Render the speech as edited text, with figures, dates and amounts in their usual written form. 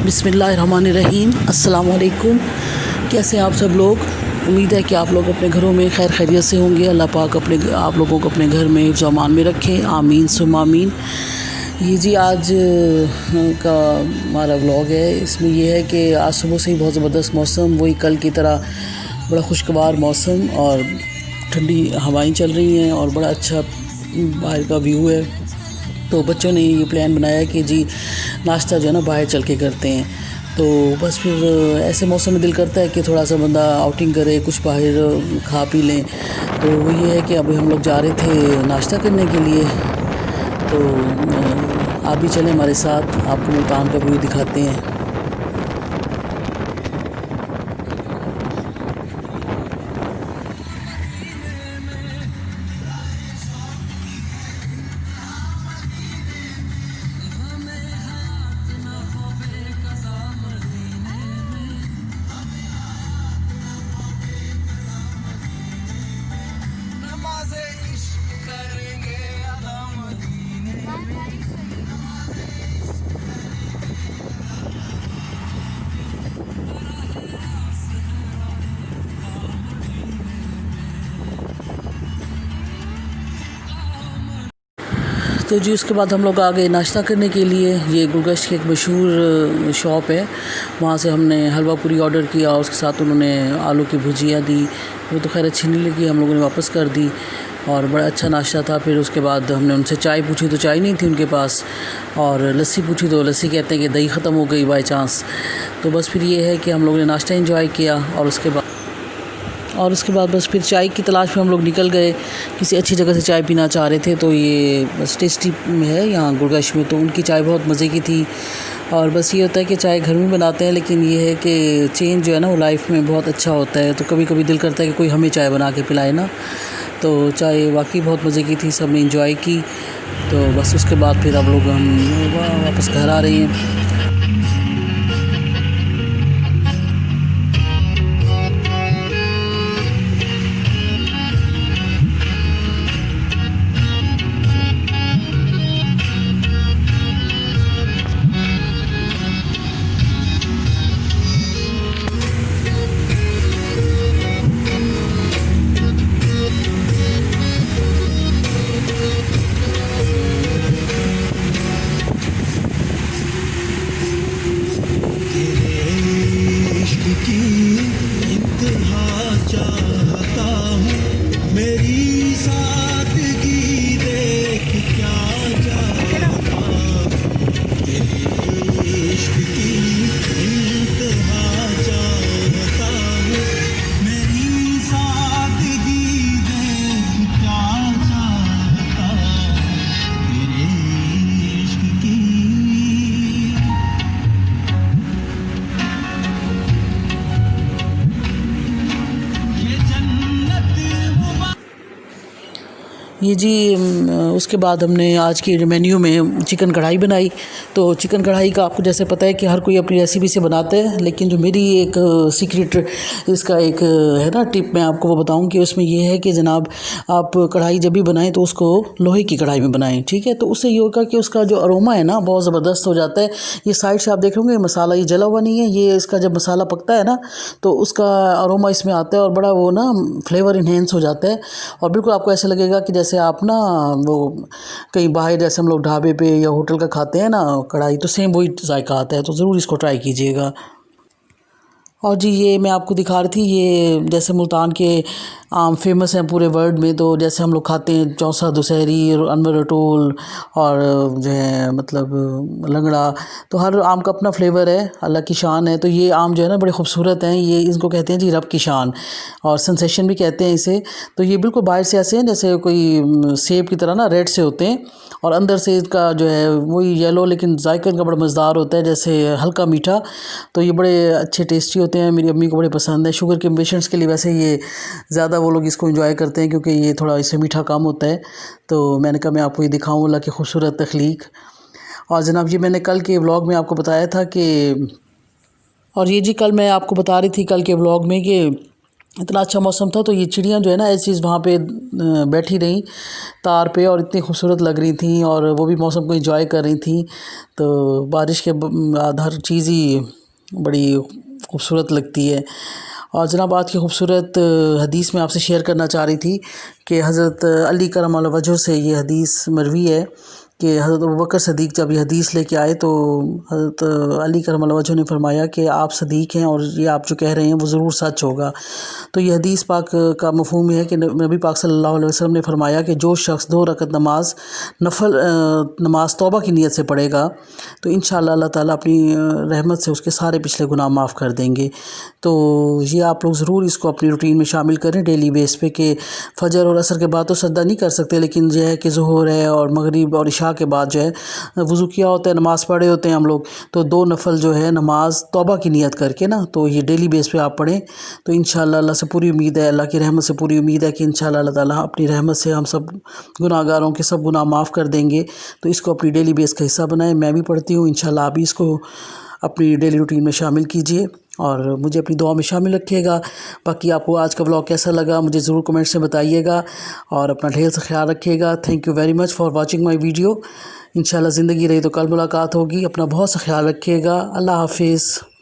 बिस्मिल्लाहिर्रहमानिर्रहीम। अस्सलाम वालेकुम। कैसे हैं आप सब लोग? उम्मीद है कि आप लोग अपने घरों में खैर खैरियत से होंगे। अल्लाह पाक आप लोगों को अपने घर में हिफ्ज़ व अमान में रखें। आमीन सुम आमीन। ये जी आज का हमारा व्लॉग है। इसमें यह है कि आज सुबह से ही बहुत ज़बरदस्त मौसम, वही कल की तरह बड़ा खुशगवार मौसम और ठंडी हवाएं चल रही हैं और बड़ा अच्छा बाहर का व्यू है। तो बच्चों ने ये प्लान बनाया कि जी नाश्ता जो है ना बाहर चल के करते हैं। तो बस फिर ऐसे मौसम में दिल करता है कि थोड़ा सा बंदा आउटिंग करे, कुछ बाहर खा पी लें। तो वो ये है कि अभी हम लोग जा रहे थे नाश्ता करने के लिए। तो आप भी चलें हमारे साथ, आपको मुल्तान का व्यू दिखाते हैं। तो जी उसके बाद हम लोग आ गए नाश्ता करने के लिए। ये गुलगश्त की एक मशहूर शॉप है, वहाँ से हमने हलवा पूरी ऑर्डर किया और उसके साथ उन्होंने आलू की भुजिया दी। वो तो खैर अच्छी नहीं लगी, हम लोगों ने वापस कर दी और बड़ा अच्छा नाश्ता था। फिर उसके बाद हमने उनसे चाय पूछी तो चाय नहीं थी उनके पास, और लस्सी पूछी तो लस्सी कहते हैं कि दही ख़त्म हो गई बाई चांस। तो बस फिर ये है कि हम लोगों ने नाश्ता एंजॉय किया और उसके बाद बस फिर चाय की तलाश में हम लोग निकल गए। किसी अच्छी जगह से चाय पीना चाह रहे थे, तो ये बस टेस्टी है यहाँ गुलगश्त में, तो उनकी चाय बहुत मज़े की थी। और बस ये होता है कि चाय घर में बनाते हैं, लेकिन ये है कि चेंज जो है ना वो लाइफ में बहुत अच्छा होता है। तो कभी कभी दिल करता है कि कोई हमें चाय बना के पिलाए ना। तो चाय वाकई बहुत मज़े की थी, सब ने इंजॉय की। तो बस उसके बाद फिर अब लोग हम वापस घर आ रहे हैं। ये जी उसके बाद हमने आज की मेन्यू में चिकन कढ़ाई बनाई। तो चिकन कढ़ाई का आपको जैसे पता है कि हर कोई अपनी रेसिपी से बनाता है, लेकिन जो मेरी एक सीक्रेट इसका एक है ना टिप, मैं आपको वो बताऊं कि उसमें ये है कि जनाब आप कढ़ाई जब भी बनाएं तो उसको लोहे की कढ़ाई में बनाएं, ठीक है। तो उससे ये होगा कि उसका जो अरोमा है ना बहुत ज़बरदस्त हो जाता है। ये साइड से आप देख रहे होंगे मसाला ये जला हुआ नहीं है, ये इसका जब मसाला पकता है ना तो उसका अरोमा इसमें आता है और बड़ा वो ना फ्लेवर इन्हेंस हो जाता है। और बिल्कुल आपको ऐसा लगेगा कि जैसे आप ना वो कहीं बाहर जैसे हम लोग ढाबे पे या होटल का खाते हैं ना कढ़ाई, तो सेम वही जायका आता है। तो ज़रूर इसको ट्राई कीजिएगा। और जी ये मैं आपको दिखा रही थी, ये जैसे मुल्तान के आम फेमस हैं पूरे वर्ल्ड में। तो जैसे हम लोग खाते हैं चौसा दुशहरी, अनवर रटोल और जो है मतलब लंगड़ा, तो हर आम का अपना फ्लेवर है, अल्लाह की शान है। तो ये आम जो है ना बड़े खूबसूरत हैं, ये इसको कहते हैं जी रब की शान, और सेंसेशन भी कहते हैं इसे। तो ये बिल्कुल बाहर से ऐसे हैं जैसे कोई सेब की तरह ना रेड से होते हैं, और अंदर से इसका जो है वही येलो, लेकिन जायका इनका बड़ा मज़ेदार होता है, जैसे हल्का मीठा। तो ये बड़े अच्छे टेस्टी होते हैं, मेरी अम्मी को बड़े पसंद है। शुगर के पेशेंट्स के लिए वैसे ये ज़्यादा वो लोग इसको एंजॉय करते हैं क्योंकि ये थोड़ा इससे मीठा कम होता है। तो मैंने कहा मैं आपको ये दिखाऊँ अल्लाह की खूबसूरत तख्लीक। और जनाब ये मैंने कल के व्लॉग में आपको बताया था कि, और ये जी कल मैं आपको बता रही थी कल के व्लॉग में कि इतना अच्छा मौसम था, तो ये चिड़ियाँ जो है ना ऐसी वहाँ पे बैठी रहीं तार पे, और इतनी खूबसूरत लग रही थी, और वो भी मौसम को एंजॉय कर रही थी। तो बारिश के बाद हर चीज़ ही बड़ी खूबसूरत लगती है। और जनाब, आज की खूबसूरत हदीस में आपसे शेयर करना चाह रही थी कि हज़रत अली करम वजह से ये हदीस मरवी है कि हज़रत अबू बकर सदीक़ जब ये हदीस लेके आए तो हज़रत अली करम वजह ने फरमाया कि आप सदीक़ हैं और ये आप जो कह रहे हैं वो ज़रूर सच होगा। तो ये हदीस पाक का मफ़हूम है कि नबी पाक सल्लल्लाहु अलैहि वसल्लम ने फरमाया कि जो शख्स 2 रकत नमाज नफल नमाज तौबा की नीयत से पढ़ेगा तो इंशाअल्लाह अल्लाह ताला अपनी रहमत से उसके सारे पिछले गुनाह माफ़ कर देंगे। तो ये आप लोग ज़रूर इसको अपनी रूटीन में शामिल करें डेली बेस पे कि फ़जर और असर के बाद तो सजदा नहीं कर सकते, लेकिन जो है कि ज़ुहर है और मगरिब और इशा के बाद जो है वज़ू किया होता है, नमाज़ पढ़े होते हैं हम लोग, तो 2 नफल जो है नमाज तौबा की नीयत करके ना, तो ये डेली बेस पे आप पढ़ें। तो इंशाअल्लाह अल्लाह से पूरी उम्मीद है, अल्लाह की रहमत से पूरी उम्मीद है कि इंशाअल्लाह अल्लाह ताला अपनी रहमत से हम सब गुनाहगारों के सब गुनाह माफ़ कर देंगे। तो इसको अपनी डेली बेस का हिस्सा बनाएं। मैं भी पढ़ती हूँ, इंशाअल्लाह आप भी इसको अपनी डेली रूटीन में शामिल कीजिए और मुझे अपनी दुआ में शामिल रखिएगा। बाकी आपको आज का व्लॉग कैसा लगा मुझे ज़रूर कमेंट से बताइएगा, और अपना ढेर सा ख्याल रखिएगा। Thank you very much for watching my video. इंशाअल्लाह ज़िंदगी रही तो कल मुलाकात होगी। अपना बहुत सा ख्याल रखिएगा। अल्लाह हाफिज़।